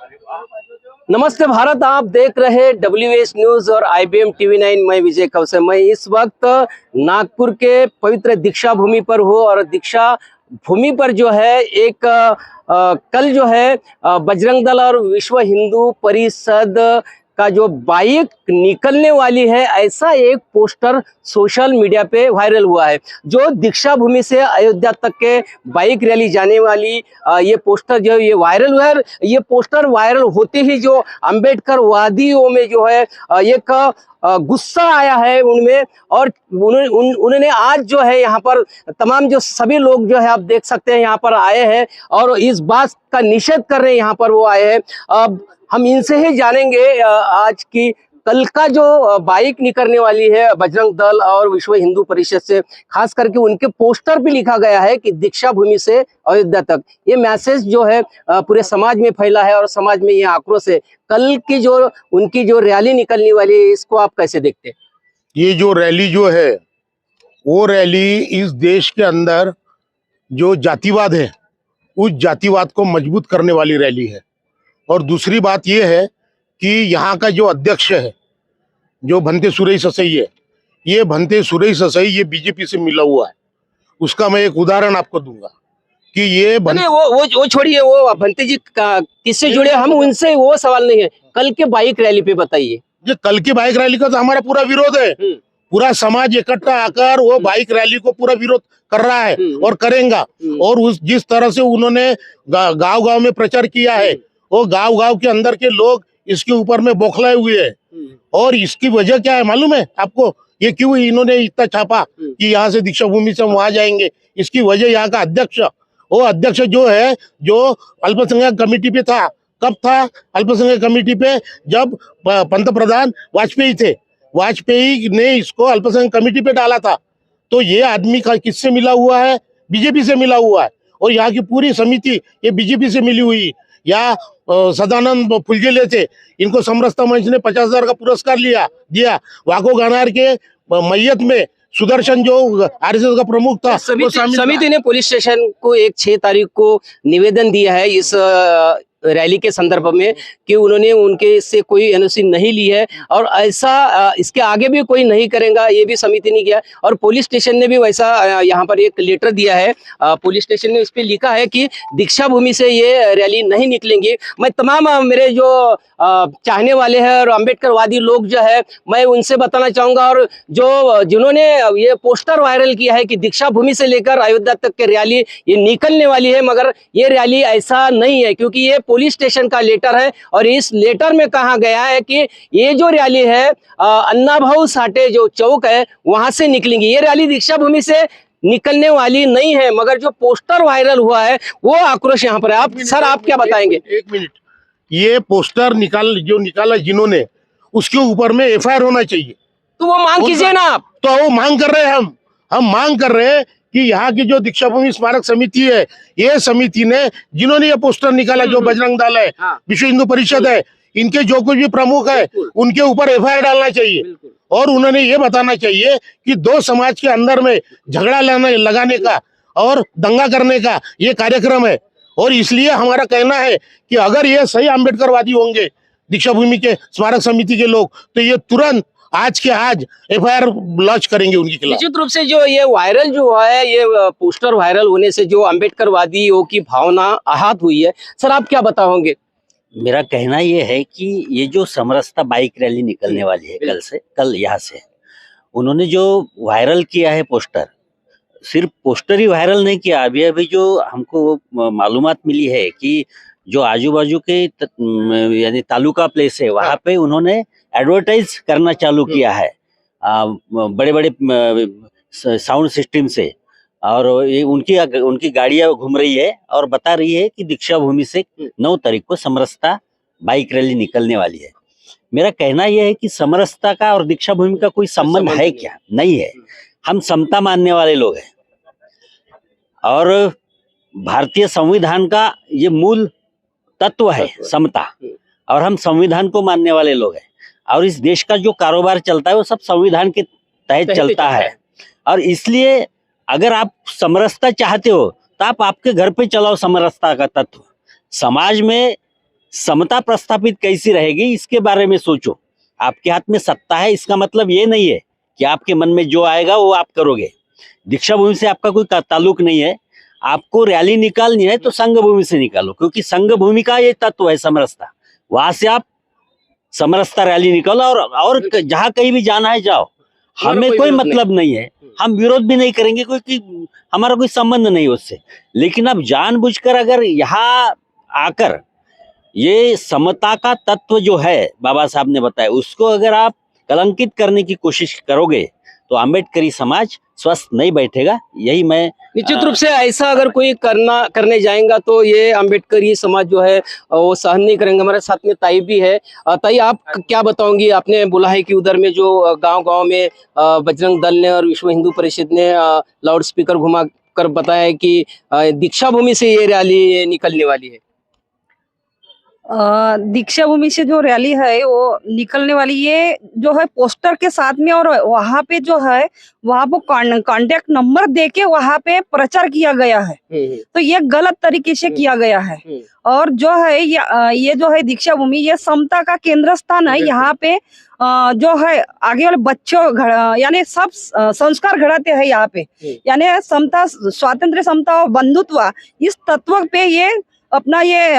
नमस्ते भारत, आप देख रहे WS न्यूज और IBM TV9। मैं विजय कौशल। मैं इस वक्त नागपुर के पवित्र दीक्षा भूमि पर हूँ और दीक्षा भूमि पर जो है एक कल जो है बजरंग दल और विश्व हिंदू परिषद का जो बाइक निकलने वाली है, ऐसा एक पोस्टर सोशल मीडिया पे वायरल हुआ है। जो दीक्षा भूमि से अयोध्या तक के बाइक रैली जाने वाली ये पोस्टर जो ये वायरल हुआ है। ये पोस्टर वायरल होते ही जो अंबेडकर वादियों में जो है एक गुस्सा आया है उनमें, और उन्होंने आज जो है यहाँ पर तमाम जो सभी लोग जो है आप देख सकते हैं यहाँ पर आए हैं और इस बात का निषेध कर रहे हैं। यहाँ पर वो आए हैं। अब हम इनसे ही जानेंगे आज की कल का जो बाइक निकलने वाली है बजरंग दल और विश्व हिंदू परिषद से, खास करके उनके पोस्टर पे लिखा गया है कि दीक्षा भूमि से अयोध्या तक। ये मैसेज जो है पूरे समाज में फैला है और समाज में ये आक्रोश है। कल की जो उनकी जो रैली निकलने वाली है, इसको आप कैसे देखते हैं? ये जो रैली जो है वो रैली इस देश के अंदर जो जातिवाद है उस जातिवाद को मजबूत करने वाली रैली है। और दूसरी बात ये है कि यहाँ का जो अध्यक्ष है जो भंते सुरेश ससई है, ये भंते सुरेश ससई ये बीजेपी से मिला हुआ है। उसका मैं एक उदाहरण आपको दूंगा कि ये वो छोड़िए, वो भंते जी किससे जुड़े, हम उनसे वो सवाल नहीं है। कल के बाइक रैली पे बताइए। ये कल की बाइक रैली का तो हमारा पूरा विरोध है। पूरा समाज इकट्ठा आकर वो बाइक रैली को पूरा विरोध कर रहा है और करेगा। और उस जिस तरह से उन्होंने गांव गांव में प्रचार किया है, वो गांव गांव के अंदर के लोग इसके ऊपर में बौखलाए हुए हैं। और इसकी वजह क्या है मालूम है आपको? ये क्यों इन्होंने इतना छापा कि यहाँ से दीक्षा भूमि से हम वहां जाएंगे? इसकी वजह यहाँ का अध्यक्ष, वो अध्यक्ष जो है, जो अल्पसंख्यक कमेटी पे था। कब था अल्पसंख्यक कमेटी पे? जब पंतप्रधान वाजपेयी थे। वाजपेयी ने इसको अल्पसंख्यक कमेटी पे डाला था। तो ये आदमी का किससे मिला हुआ है? बीजेपी से मिला हुआ है। और यहाँ की पूरी समिति ये बीजेपी से मिली हुई। या सदानंद फुलझेले थे, इनको समरसता मंच ने 50,000 का पुरस्कार दिया। वाको गानार के मैयत में सुदर्शन जो RSS का प्रमुख था, समिति ने पुलिस स्टेशन को 6 तारीख को निवेदन दिया है इस रैली के संदर्भ में कि उन्होंने उनके से कोई एनओसी नहीं ली है और ऐसा इसके आगे भी कोई नहीं करेगा, ये भी समिति ने किया। और पुलिस स्टेशन ने भी वैसा यहाँ पर एक लेटर दिया है। पुलिस स्टेशन ने इस पे लिखा है कि दीक्षा भूमि से ये रैली नहीं निकलेंगी। मैं तमाम मेरे जो चाहने वाले हैं और अम्बेडकरवादी लोग जो है, मैं उनसे बताना चाहूंगा, और जो जिन्होंने ये पोस्टर वायरल किया है कि दीक्षा भूमि से लेकर अयोध्या तक की रैली ये निकलने वाली है, मगर ये रैली ऐसा नहीं है, क्योंकि ये पुलिस स्टेशन का लेटर है और इस लेटर में कहा गया है कि ये जो रैली है अन्ना भाऊ साठे जो चौक है वहां से निकलेंगी। ये रैली दीक्षा भूमि से निकलने वाली नहीं है, मगर जो पोस्टर वायरल हुआ है वो आक्रोश यहाँ पर है। आप सर, आप क्या बताएंगे? एक मिनट, ये पोस्टर निकाला जिन्होंने, उसके ऊपर में FIR होना चाहिए। तो वो मांग कीजिए ना आप। तो वो मांग कर रहे हैं। हम मांग कर रहे हैं कि यहाँ की जो दीक्षा भूमि स्मारक समिति है, ये समिति ने जिन्होंने ये पोस्टर निकाला, जो बजरंग दल है, विश्व हिंदू परिषद है, इनके जो कुछ भी प्रमुख है उनके ऊपर FIR डालना चाहिए। और उन्होंने ये बताना चाहिए कि दो समाज के अंदर में झगड़ा लगाने का और दंगा करने का ये कार्यक्रम है। और इसलिए हमारा कहना है कि अगर ये सही अम्बेडकरवादी होंगे दीक्षा भूमि के स्मारक समिति के लोग, तो ये तुरंत आज के आज FIR लॉन्च करेंगे उनके खिलाफ। निश्चित रूप से जो ये वायरल जो हुआ है, ये पोस्टर वायरल होने से जो अम्बेडकरवादियों की भावना आहत हुई है। सर, आप क्या बताओगे? मेरा कहना ये है कि ये जो समरसता बाइक रैली निकलने वाली है कल यहाँ से, उन्होंने जो वायरल किया है पोस्टर, सिर्फ पोस्टर ही वायरल नहीं किया। अभी जो हमको मालूमात मिली है कि जो आजू बाजू के यानी तालुका प्लेस है, वहां पे उन्होंने एडवर्टाइज करना चालू किया है बड़े बड़े साउंड सिस्टम से। और ये उनकी गाड़ियां घूम रही है और बता रही है कि दीक्षा भूमि से 9 तारीख को समरसता बाइक रैली निकलने वाली है। मेरा कहना यह है कि समरसता का और दीक्षा भूमि का कोई संबंध है क्या? नहीं है। हम समता मानने वाले लोग हैं और भारतीय संविधान का ये मूल तत्व है समता, और हम संविधान को मानने वाले लोग हैं। और इस देश का जो कारोबार चलता है वो सब संविधान के तहत चलता है। और इसलिए अगर आप समरसता चाहते हो तो आप आपके घर पे चलाओ समरसता का तत्व। समाज में समता प्रस्थापित कैसी रहेगी इसके बारे में सोचो। आपके हाथ में सत्ता है, इसका मतलब ये नहीं है कि आपके मन में जो आएगा वो आप करोगे। दीक्षा भूमि से आपका कोई ताल्लुक नहीं है। आपको रैली निकालनी है तो संघ भूमि से निकालो, क्योंकि संघ भूमि का ये तत्व है समरसता। वहां से आप समरसता रैली निकालो और जहां कहीं भी जाना है जाओ, हमें कोई मतलब नहीं है। हम विरोध भी नहीं करेंगे क्योंकि हमारा कोई संबंध नहीं उससे। लेकिन अब जानबूझकर अगर यहाँ आकर ये समता का तत्व जो है बाबा साहब ने बताया, उसको अगर आप कलंकित करने की कोशिश करोगे तो अम्बेडकरी समाज स्वस्थ नहीं बैठेगा। यही मैं निश्चित रूप से ऐसा अगर कोई करने जाएगा तो ये अम्बेडकरी समाज जो है वो सहन नहीं करेंगे। हमारे साथ में ताई भी है। ताई, आप क्या बताओगी? आपने बोला है कि उधर में जो गांव-गांव में बजरंग दल ने और विश्व हिंदू परिषद ने लाउड स्पीकर घुमा कर बताया है कि दीक्षा भूमि से ये रैली निकलने वाली है। दीक्षा भूमि से जो रैली है वो निकलने वाली, ये जो है पोस्टर के साथ में, और वहाँ पे जो है वहाँ पे कांटेक्ट नंबर देके वहाँ पे प्रचार किया गया है। तो ये गलत तरीके से किया गया है। और जो है ये जो है दीक्षा भूमि, ये समता का केंद्र स्थान है। यहाँ पे जो है आगे वाले बच्चों यानी सब संस्कार घड़ाते हैं यहाँ पे। यानी समता, स्वातंत्र, समता और बंधुत्व, इस तत्व पे ये अपना ये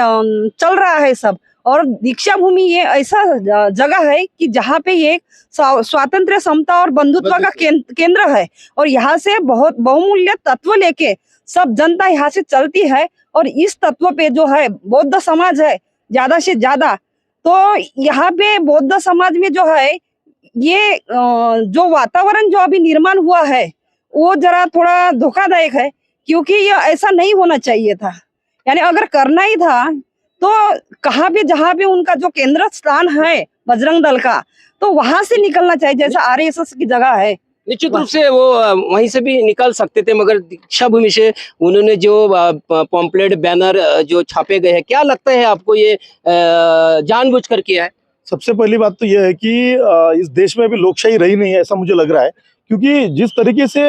चल रहा है सब। और दीक्षा भूमि ये ऐसा जगह है कि जहाँ पे ये स्वातंत्र, समता और बंधुत्व का केंद्र है। और यहाँ से बहुत बहुमूल्य तत्व लेके सब जनता यहाँ से चलती है। और इस तत्व पे जो है बौद्ध समाज है ज्यादा से ज्यादा। तो यहाँ पे बौद्ध समाज में जो है ये जो वातावरण जो अभी निर्माण हुआ है वो जरा थोड़ा धोखादायक है, क्योंकि ये ऐसा नहीं होना चाहिए था। यानी अगर करना ही था तो कहाँ पे, जहाँ पे उनका जो केंद्र स्थान है बजरंग दल का, तो वहां से निकलना चाहिए, जैसा आरएसएस की जगह है। निश्चित रूप से वो वहीं से भी निकल सकते थे, मगर दीक्षा भूमि से उन्होंने जो पॉम्पलेट, बैनर जो छापे गए हैं, क्या लगता है आपको ये जानबूझकर किया है? सबसे पहली बात तो यह है कि इस देश में अभी लोकशाही रही नहीं है, ऐसा मुझे लग रहा है। क्योंकि जिस तरीके से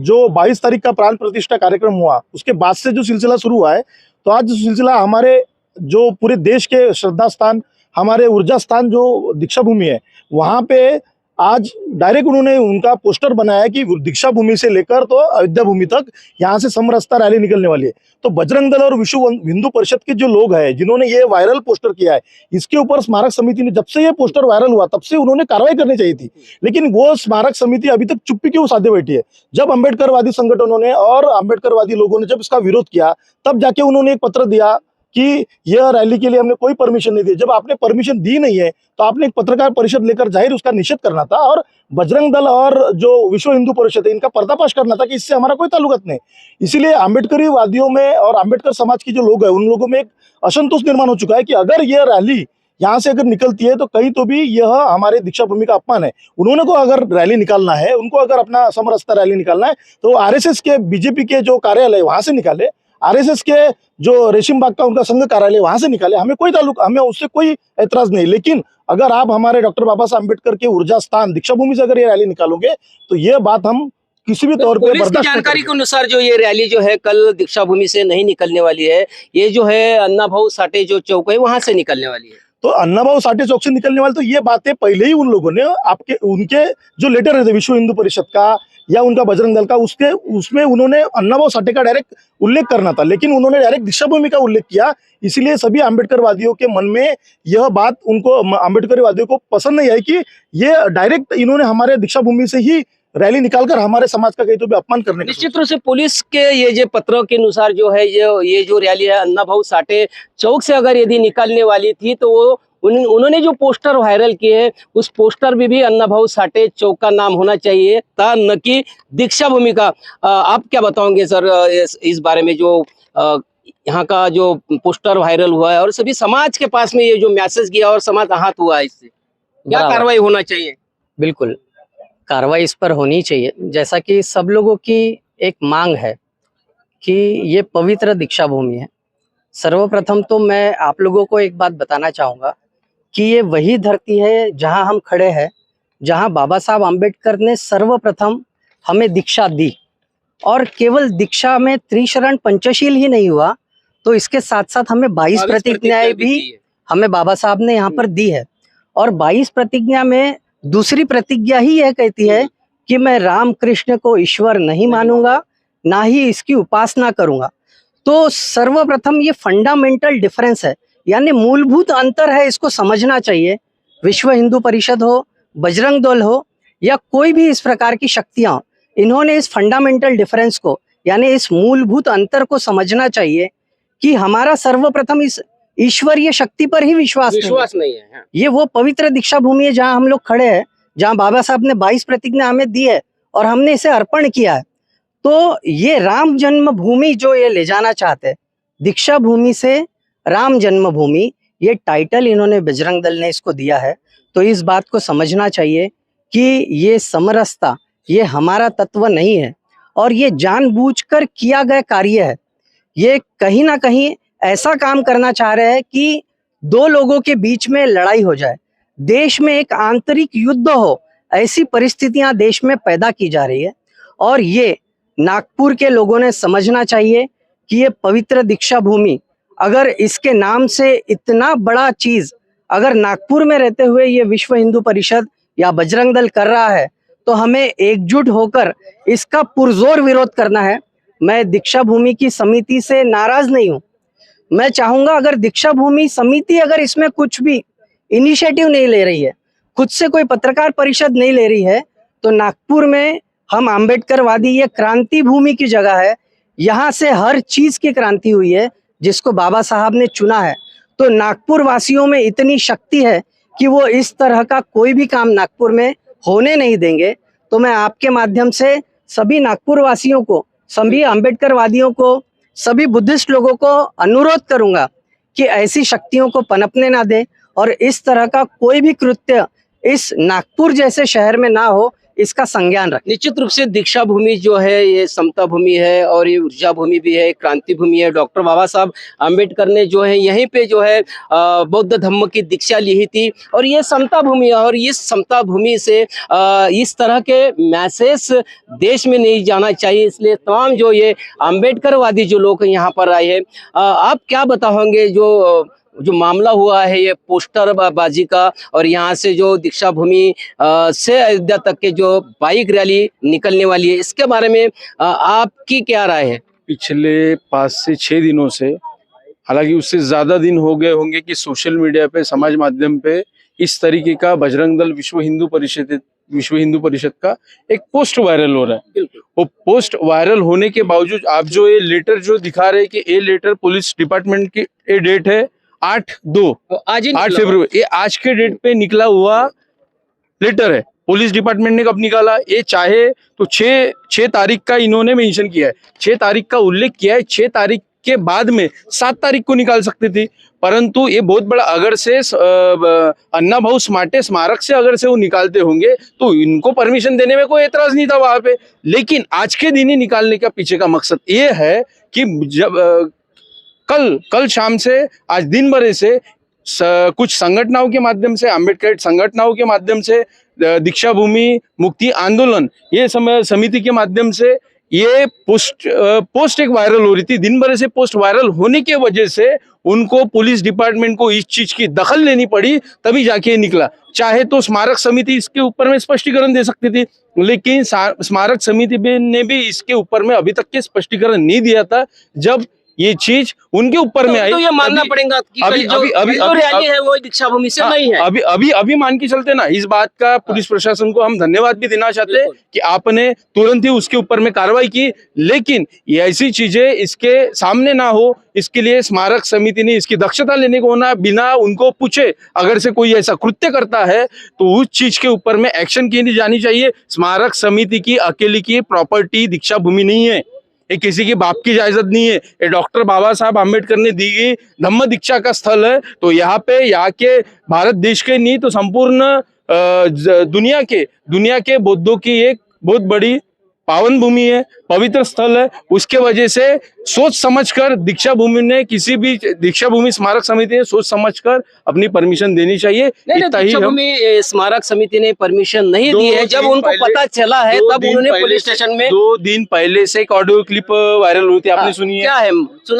जो 22 तारीख का प्राण प्रतिष्ठा कार्यक्रम हुआ, उसके बाद से जो सिलसिला शुरू हुआ है, तो आज सिलसिला हमारे जो पूरे देश के श्रद्धा स्थान, हमारे ऊर्जा स्थान जो दीक्षा भूमि है, वहाँ पे आज डायरेक्ट उन्होंने उनका पोस्टर बनाया कि दीक्षा भूमि से लेकर तो अयोध्या भूमि तक यहाँ से समरसता रैली निकलने वाली है। तो बजरंग दल और विश्व हिंदू परिषद के जो लोग हैं जिन्होंने ये वायरल पोस्टर किया है, इसके ऊपर स्मारक समिति ने, जब से ये पोस्टर वायरल हुआ तब से उन्होंने कार्रवाई करनी चाहिए थी। लेकिन वो स्मारक समिति अभी तक चुप्पी क्यों साधे बैठी है? जब अम्बेडकरवादी संगठनों ने और अम्बेडकरवादी लोगों ने जब इसका विरोध किया, तब जाके उन्होंने एक पत्र दिया कि यह रैली के लिए हमने कोई परमिशन नहीं दी। जब आपने परमिशन दी नहीं है तो आपने एक पत्रकार परिषद लेकर जाहिर उसका निषेध करना था, और बजरंग दल और जो विश्व हिंदू परिषद है इनका पर्दाफाश करना था कि इससे हमारा कोई ताल्लुक नहीं। इसीलिए अम्बेडकरी वादियों में और अम्बेडकर समाज की जो लोग हैं, उन लोगों में एक असंतोष निर्माण हो चुका है कि अगर यह रैली यहाँ से अगर निकलती है तो कहीं तो भी यह हमारे दीक्षा भूमि का अपमान है। उन्होंने को अगर रैली निकालना है, उनको अगर अपना समरसता रैली निकालना है, तो आरएसएस के, बीजेपी के जो कार्यालय वहां से निकाले, आरएसएस के जो रेशिम बाग का उनका संघ कार्यालय वहां से निकाले, हमें कोई ताल्लुक, हमें उससे कोई ऐतराज नहीं। लेकिन अगर आप हमारे डॉक्टर बाबा साहब अम्बेडकर के ऊर्जा स्थान दीक्षा भूमि से अगर ये रैली निकालोगे तो ये बात हम किसी भी तौर पे पुलिस की बर्दाश्त नहीं जानकारी करेंगे। के अनुसार जो ये रैली जो है कल दीक्षा भूमि से नहीं निकलने वाली है, ये जो है अन्ना भाऊ साठे जो चौक है वहां से निकलने वाली है। तो अन्ना भाऊ साठे चौक से निकलने वाले, तो ये बातें पहले ही उन लोगों ने आपके, उनके जो लेटर रहते विश्व हिंदू परिषद का या उनका बजरंग दल का, उसमें उन्होंने अन्ना भाऊ साठे का डायरेक्ट उल्लेख करना था, लेकिन उन्होंने डायरेक्ट दीक्षा भूमि का उल्लेख किया। इसीलिए सभी अम्बेडकरवादियों के मन में यह बात, उनको अम्बेडकरवादियों को पसंद नहीं आई कि ये डायरेक्ट इन्होंने हमारे दीक्षा भूमि से ही रैली निकालकर हमारे समाज का कहीं तो भी अपमान करने का। निश्चित रूप से पुलिस के ये जो पत्रों के अनुसार जो है ये जो रैली है अन्ना भाऊ साठे चौक से अगर यदि निकलने वाली थी तो वो उन्होंने जो पोस्टर वायरल किए हैं उस पोस्टर में भी अन्ना भाऊ साठे चौक का नाम होना चाहिए था, न कि दीक्षा भूमि का। आप क्या बताओगे सर इस बारे में, जो यहाँ का जो पोस्टर वायरल हुआ है और सभी समाज के पास में ये जो मैसेज गया और समाज आहत हुआ है, इससे क्या कार्रवाई होना चाहिए? बिल्कुल कार्रवाई इस पर होनी चाहिए। जैसा कि सब लोगों की एक मांग है कि ये पवित्र दीक्षा भूमि है। सर्वप्रथम तो मैं आप लोगों को एक बात बताना चाहूँगा कि ये वही धरती है जहां हम खड़े हैं, जहां बाबा साहब आम्बेडकर ने सर्वप्रथम हमें दीक्षा दी। और केवल दीक्षा में त्रिशरण पंचशील ही नहीं हुआ, तो इसके साथ साथ हमें 22 प्रतिज्ञाएं भी हमें बाबा साहब ने यहाँ पर दी है। और 22 प्रतिज्ञा में दूसरी प्रतिज्ञा ही यह कहती है कि मैं राम कृष्ण को ईश्वर नहीं मानूंगा, ना ही इसकी उपासना करूंगा। तो सर्वप्रथम ये फंडामेंटल डिफरेंस है, यानी मूलभूत अंतर है, इसको समझना चाहिए। विश्व हिंदू परिषद हो, बजरंग दल हो या कोई भी इस प्रकार की शक्तियां हो, इन्होंने इस फंडामेंटल डिफरेंस को यानी इस मूलभूत अंतर को समझना चाहिए कि हमारा सर्वप्रथम इस ईश्वरीय शक्ति पर ही विश्वास नहीं है। हाँ। ये वो पवित्र दीक्षा भूमि है जहाँ हम लोग खड़े हैं, जहाँ बाबा साहब ने 22 प्रतिज्ञा हमें दी है और हमने इसे अर्पण किया है। तो ये राम जन्मभूमि जो ये ले जाना चाहते हैं, दीक्षा भूमि से राम जन्मभूमि, ये टाइटल इन्होंने बजरंग दल ने इसको दिया है। तो इस बात को समझना चाहिए कि ये समरसता ये हमारा तत्व नहीं है और ये जानबूझकर किया गया कार्य है। ये कहीं ना कहीं ऐसा काम करना चाह रहे हैं कि दो लोगों के बीच में लड़ाई हो जाए, देश में एक आंतरिक युद्ध हो, ऐसी परिस्थितियां देश में पैदा की जा रही है। और ये नागपुर के लोगों ने समझना चाहिए कि ये पवित्र दीक्षा भूमि, अगर इसके नाम से इतना बड़ा चीज अगर नागपुर में रहते हुए ये विश्व हिंदू परिषद या बजरंग दल कर रहा है, तो हमें एकजुट होकर इसका पुरजोर विरोध करना है। मैं दीक्षा भूमि की समिति से नाराज नहीं हूं। मैं चाहूंगा अगर दीक्षा भूमि समिति अगर इसमें कुछ भी इनिशिएटिव नहीं ले रही है, खुद से कोई पत्रकार परिषद नहीं ले रही है, तो नागपुर में हम आम्बेडकरवादी, ये क्रांति भूमि की जगह है, यहाँ से हर चीज की क्रांति हुई है जिसको बाबा साहब ने चुना है। तो नागपुर वासियों में इतनी शक्ति है कि वो इस तरह का कोई भी काम नागपुर में होने नहीं देंगे। तो मैं आपके माध्यम से सभी नागपुर वासियों को, सभी अम्बेडकरवादियों को, सभी बुद्धिस्ट लोगों को अनुरोध करूंगा कि ऐसी शक्तियों को पनपने ना दे और इस तरह का कोई भी कृत्य इस नागपुर जैसे शहर में ना हो, इसका संज्ञान रखें। निश्चित रूप से दीक्षा भूमि जो है ये समता भूमि है और ये ऊर्जा भूमि भी है, क्रांति भूमि है। डॉक्टर बाबा साहब आम्बेडकर ने जो है यहीं पे जो है बौद्ध धम्म की दीक्षा ली थी और ये समता भूमि है। और इस समता भूमि से इस तरह के मैसेज देश में नहीं जाना चाहिए, इसलिए तमाम जो ये आम्बेडकरवादी जो लोग यहाँ पर आए हैं, आप क्या बताओगे जो मामला हुआ है ये पोस्टर बाजी का, और यहाँ से जो दीक्षा भूमि से अयोध्या तक के जो बाइक रैली निकलने वाली है, इसके बारे में आपकी क्या राय है? पिछले 5 से 6 दिनों से, हालांकि उससे ज्यादा दिन हो गए होंगे कि सोशल मीडिया पे, समाज माध्यम पे इस तरीके का बजरंग दल विश्व हिंदू परिषद का एक पोस्ट वायरल हो रहा है। वो पोस्ट वायरल होने के बावजूद आप जो ये लेटर जो दिखा रहे हैं कि ये लेटर पुलिस डिपार्टमेंट की ये डेट है 8/2, आज 8 फरवरी, ये आज के डेट पे निकला हुआ लेटर है। पुलिस डिपार्टमेंट ने कब निकाला? ये चाहे तो 6 तारीख का इन्होंने मेंशन किया है, 6 तारीख का उल्लेख किया है। 6 तारीख के बाद में 7 तारीख को निकाल सकते थे, परंतु ये बहुत बड़ा, अगर से अन्ना भाऊ स्मार्टे स्मारक से अगर से वो निकालते होंगे तो इनको परमिशन देने में कोई एतराज नहीं था वहां पे। लेकिन आज के दिन ही निकालने का पीछे का मकसद ये है कि जब कल शाम से आज दिन भर से कुछ संगठनों के माध्यम से, अम्बेडकर संगठनों के माध्यम से, दीक्षा भूमि मुक्ति आंदोलन ये समिति के माध्यम से ये पोस्ट एक वायरल हो रही थी। दिन भर से पोस्ट वायरल होने की वजह से उनको पुलिस डिपार्टमेंट को इस चीज की दखल लेनी पड़ी, तभी जाके निकला। चाहे तो स्मारक समिति इसके ऊपर में स्पष्टीकरण दे सकती थी, लेकिन स्मारक समिति ने भी इसके ऊपर में अभी तक के स्पष्टीकरण नहीं दिया था। जब ये चीज उनके ऊपर में आई तो ये मानना पड़ेगा कि अभी रैली है वो दीक्षा भूमि से नहीं है। अभी मान के चलते ना, इस बात का पुलिस प्रशासन को हम धन्यवाद भी देना चाहते हैं कि आपने तुरंत ही उसके ऊपर में कार्रवाई की। लेकिन ये ऐसी चीजें इसके सामने ना हो, इसके लिए स्मारक समिति ने इसकी दक्षता लेने को होना, बिना उनको पूछे अगर से कोई ऐसा कृत्य करता है तो उस चीज के ऊपर में एक्शन की जानी चाहिए। स्मारक समिति की अकेली की प्रॉपर्टी दीक्षा भूमि नहीं है, ये किसी के बाप की इजाजत नहीं है, ये डॉक्टर बाबा साहब आम्बेडकर ने दी गई धम्म दीक्षा का स्थल है। तो यहाँ के भारत देश के नहीं तो संपूर्ण दुनिया के बौद्धों की एक बहुत बड़ी पावन भूमि है, पवित्र स्थल है। उसके वजह से सोच समझकर दीक्षा भूमि स्मारक समिति ने सोच समझकर अपनी परमिशन देनी चाहिए। दीक्षा भूमि स्मारक समिति ने परमिशन नहीं दी है। जब उनको पता चला है तब उन्होंने पुलिस स्टेशन में 2 दिन पहले से एक ऑडियो क्लिप वायरल हुई थी, आपने सुनी है? क्या है?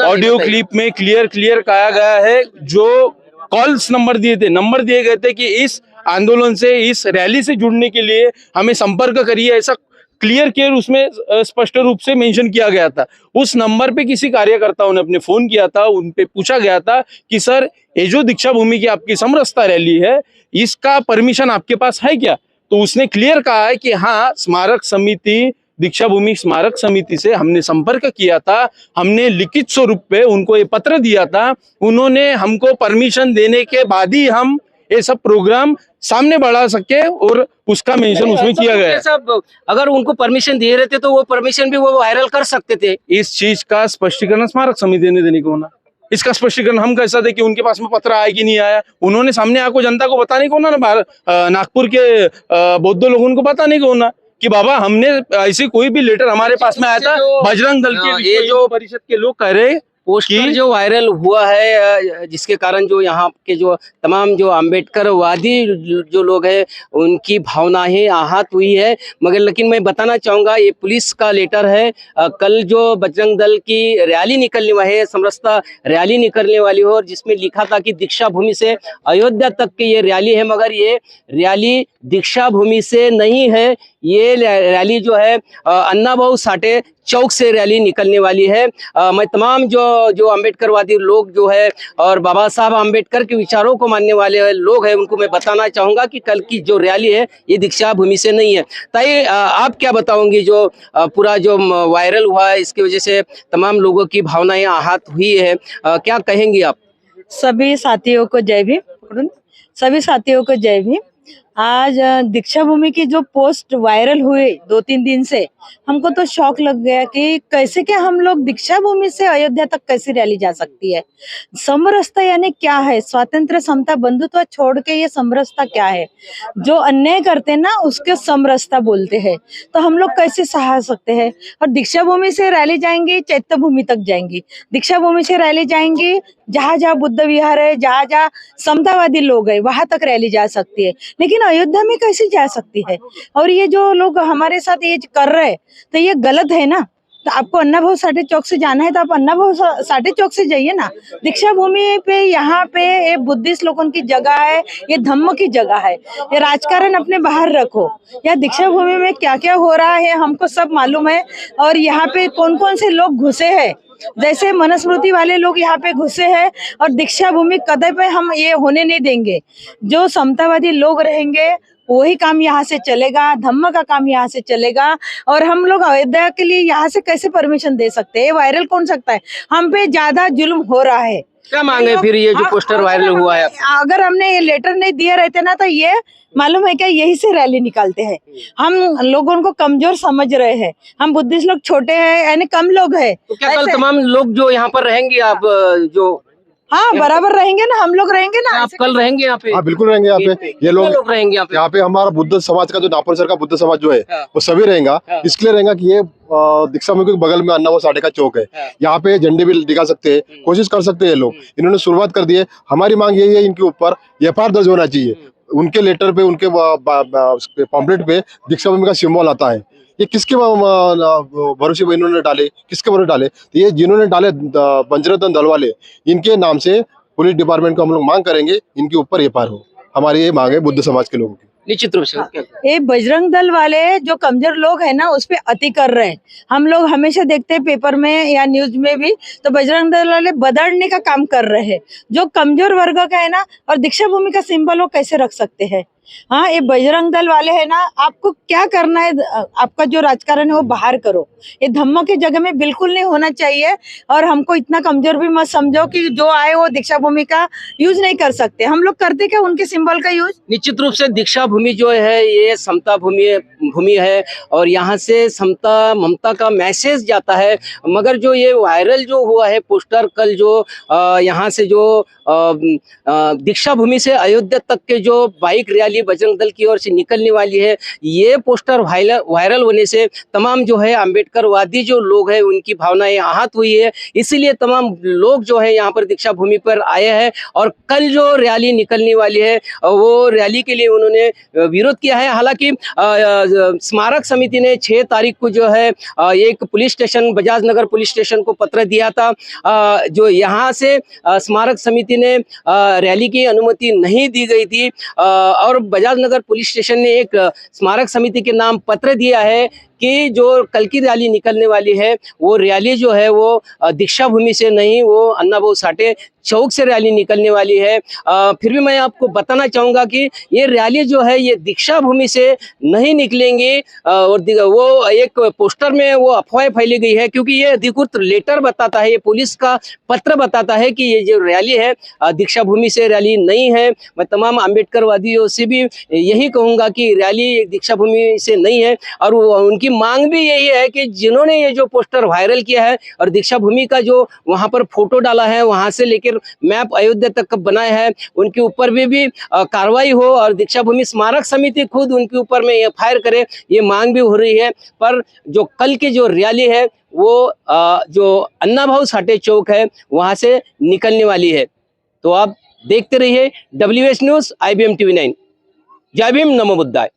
ऑडियो क्लिप में क्लियर कहा गया है, जो कॉल्स नंबर दिए थे, नंबर दिए गए थे कि इस आंदोलन से, इस रैली से जुड़ने के लिए हमें संपर्क करिए, ऐसा क्लियर केयर उसमें स्पष्ट रूप से मेंशन किया गया था। उस नंबर पे किसी कार्यकर्ताओं ने अपने फोन किया था, उन पे पूछा गया था कि सर ये जो दीक्षा भूमि की आपकी समरसता रैली है, इसका परमिशन आपके पास है क्या? तो उसने क्लियर कहा है कि हाँ, स्मारक समिति, दीक्षा भूमि स्मारक समिति से हमने संपर्क किया था, हमने लिखित स्वरूप पे उनको ये पत्र दिया था, उन्होंने हमको परमिशन देने के बाद ही हम ये सब प्रोग्राम सामने बढ़ा सके और उसका मेंशन उसमें किया गया है। सब अगर उनको परमिशन दिए रहते तो वो परमिशन भी वो वायरल कर सकते थे। इस चीज का स्पष्टीकरण स्मारक समिति ने देने को होना, इसका स्पष्टीकरण हम कैसा दे कि उनके पास में पत्र आया कि नहीं आया? उन्होंने सामने आको जनता को बताने को ना, नागपुर के बौद्ध लोगों को बताने को होना कि बाबा हमने ऐसे कोई भी लेटर हमारे पास में आया था, बजरंग दल के ये जो परिषद के लोग कह रहे पोस्टर जो वायरल हुआ है, जिसके कारण जो यहाँ के जो तमाम जो अम्बेडकरवादी जो लोग हैं उनकी भावनाएं आहत हुई है। मगर लेकिन मैं बताना चाहूँगा ये पुलिस का लेटर है। कल जो बजरंग दल की रैली निकलने वाली है, समरसता रैली निकलने वाली हो, और जिसमें लिखा था कि दीक्षा भूमि से अयोध्या तक की ये रैली है, मगर ये रैली दीक्षा भूमि से नहीं है। ये रैली जो है अन्ना भाऊ साठे चौक से रैली निकलने वाली है। मैं तमाम जो अम्बेडकरवादी लोग जो है और बाबा साहब अम्बेडकर के विचारों को मानने वाले लोग हैं, उनको मैं बताना चाहूँगा कि कल की जो रैली है ये दीक्षा भूमि से नहीं है। ताई, आप क्या बताओगी जो पूरा जो वायरल हुआ है, इसकी वजह से तमाम लोगों की भावनाएं आहत हुई है, क्या कहेंगी आप? सभी साथियों को जय भीम। सभी साथियों को जय भीम। आज दीक्षा भूमि की जो पोस्ट वायरल हुई 2-3 दिन से, हमको तो शौक लग गया कि कैसे क्या हम लोग दीक्षा भूमि से अयोध्या तक कैसी रैली जा सकती है। समरसता यानी क्या है? स्वातंत्र, समता, बंधुत्व छोड़ के ये समरसता क्या है? जो अन्याय करते हैं ना उसके समरसता बोलते हैं। तो हम लोग कैसे सहा सकते हैं? और दीक्षा भूमि से रैली जाएंगी, चैत्य भूमि तक जाएंगी। दीक्षा भूमि से रैली जाएंगी, जहाँ जहाँ बुद्ध विहार है, जहाँ जहाँ समतावादी लोग है, वहां तक रैली जा सकती है, लेकिन अयोध्या में कैसे जा सकती है? और ये जो लोग हमारे साथ ये कर रहे हैं तो ये गलत है ना। तो आपको अन्ना भाऊ साठे चौक से जाना है तो आप अन्ना भाऊ साठे चौक से जाइए ना। दीक्षा भूमि पे यहाँ पे ये बुद्धिस्ट लोगों की जगह है, ये धम्म की जगह है। ये राजकारण अपने बाहर रखो। या दीक्षा भूमि में क्या क्या हो रहा है हमको सब मालूम है, और यहाँ पे कौन कौन से लोग घुसे हैं। जैसे मनुस्मृति वाले लोग यहाँ पे घुसे हैं, और दीक्षा भूमि कदम पे हम ये होने नहीं देंगे। जो समतावादी लोग रहेंगे वही काम यहाँ से चलेगा, धम्म का काम यहाँ से चलेगा। और हम लोग अयोध्या के लिए यहाँ से कैसे परमिशन दे सकते हैं? वायरल कौन सकता है? हम पे ज्यादा जुल्म हो रहा है। क्या मांगे फिर ये जो पोस्टर वायरल हुआ है? अगर हमने ये लेटर नहीं दिए रहते ना तो ये मालूम है क्या, यही से रैली निकालते हैं। हम लोगों को कमजोर समझ रहे हैं, हम बुद्धिस्ट लोग छोटे हैं, यानी कम लोग हैं। तो क्या कल तमाम लोग जो यहाँ पर रहेंगे, आप जो हाँ बराबर रहेंगे ना, हम लोग रहेंगे ना। आप कल रहेंगे यहाँ पे? हाँ बिल्कुल रहेंगे यहाँ पे। ये लोग रहेंगे यहाँ पे? यहाँ पे हमारा बुद्ध समाज का जो नागपुर सर का बुद्ध समाज जो है वो सभी रहेगा। इसलिए रहेगा कि ये दीक्षा भूमि के बगल में अन्ना भाऊ साठे का चौक है, यहाँ पे झंडे भी दिखा सकते हैं, कोशिश कर सकते हैं। लोग इन्होंने शुरुआत कर दी है। हमारी मांग यही है, इनके ऊपर एफआईआर दर्ज होना चाहिए। उनके लेटर पे, उनके पॉम्पलेट पे दीक्षा भूमि का सिंबल आता है। ये किसके भरोसे इन्होंने डाले, किसके भरोसे डाले? तो ये जिन्होंने डाले बजरंग दल वाले, इनके नाम से पुलिस डिपार्टमेंट को हम लोग मांग करेंगे, इनके ऊपर एफआईआर हो। हमारी ये मांग है बुद्ध समाज के लोगों की। निश्चित रूप से ये बजरंग दल वाले जो कमजोर लोग हैं ना उस पे अति कर रहे हैं। हम लोग हमेशा देखते हैं पेपर में या न्यूज में भी, तो बजरंग दल वाले बदलने का काम कर रहे हैं। जो कमजोर वर्ग का है ना, और दीक्षा भूमि का सिंबल वो कैसे रख सकते हैं? हाँ, ये बजरंग दल वाले है ना, आपको क्या करना है, आपका जो राजकारण है वो बाहर करो। ये धम्म की जगह में बिल्कुल नहीं होना चाहिए। और हमको इतना कमजोर भी मत समझो कि जो आए वो दीक्षा भूमि का यूज नहीं कर सकते। हम लोग करते क्या उनके सिंबल का यूज? निश्चित रूप से दीक्षा भूमि जो है ये समता भूमि है, और यहाँ से समता ममता का मैसेज जाता है। मगर जो ये वायरल जो हुआ है पोस्टर, कल जो यहाँ से जो दीक्षा भूमि से अयोध्या तक के जो bike rally rally Bajrang Dal की ओर से निकलने वाली है। ये पोस्टर वायरल होने से तमाम जो है अम्बेडकरवादी जो लोग हैं उनकी भावनाएं आहत हुई है, इसीलिए तमाम लोग जो है यहाँ पर दीक्षा भूमि पर आए हैं और कल जो रैली निकलने वाली है वो रैली के लिए उन्होंने विरोध किया है। हालांकि स्मारक समिति ने 6 तारीख को जो है एक police station Bajaj Nagar police station को पत्र दिया था। जो यहाँ से स्मारक समिति ने रैली की अनुमति नहीं दी गई थी और बजाज नगर पुलिस स्टेशन ने एक स्मारक समिति के नाम पत्र दिया है कि जो कल की रैली निकलने वाली है वो रैली जो है वो दीक्षा भूमि से नहीं, वो अन्ना भाऊ साठे चौक से रैली निकलने वाली है। फिर भी मैं आपको बताना चाहूँगा कि ये रैली जो है ये दीक्षा भूमि से नहीं निकलेंगी और वो एक पोस्टर में वो अफवाहें फैली गई है, क्योंकि ये अधिकृत लेटर बताता है, ये पुलिस का पत्र बताता है कि ये जो रैली है दीक्षा भूमि से रैली नहीं है। मैं तमाम अम्बेडकरवादियों से भी यही कहूँगा कि रैली दीक्षा भूमि से नहीं है और उनकी मांग भी यही है कि जिन्होंने ये जो पोस्टर वायरल किया है और दीक्षा भूमि का जो वहां पर फोटो डाला है, वहां से लेकर मैप अयोध्या तक बनाया है, उनके ऊपर भी कार्रवाई हो और दीक्षा भूमि स्मारक समिति खुद उनके ऊपर में एफआईआर करे, ये मांग भी हो रही है। पर जो कल की जो रैली है वो जो अन्ना भाऊ साठे चौक है वहां से निकलने वाली है। तो आप देखते रहिए WS न्यूज IBM TV 9। जय भीम, नमो बुद्धाय।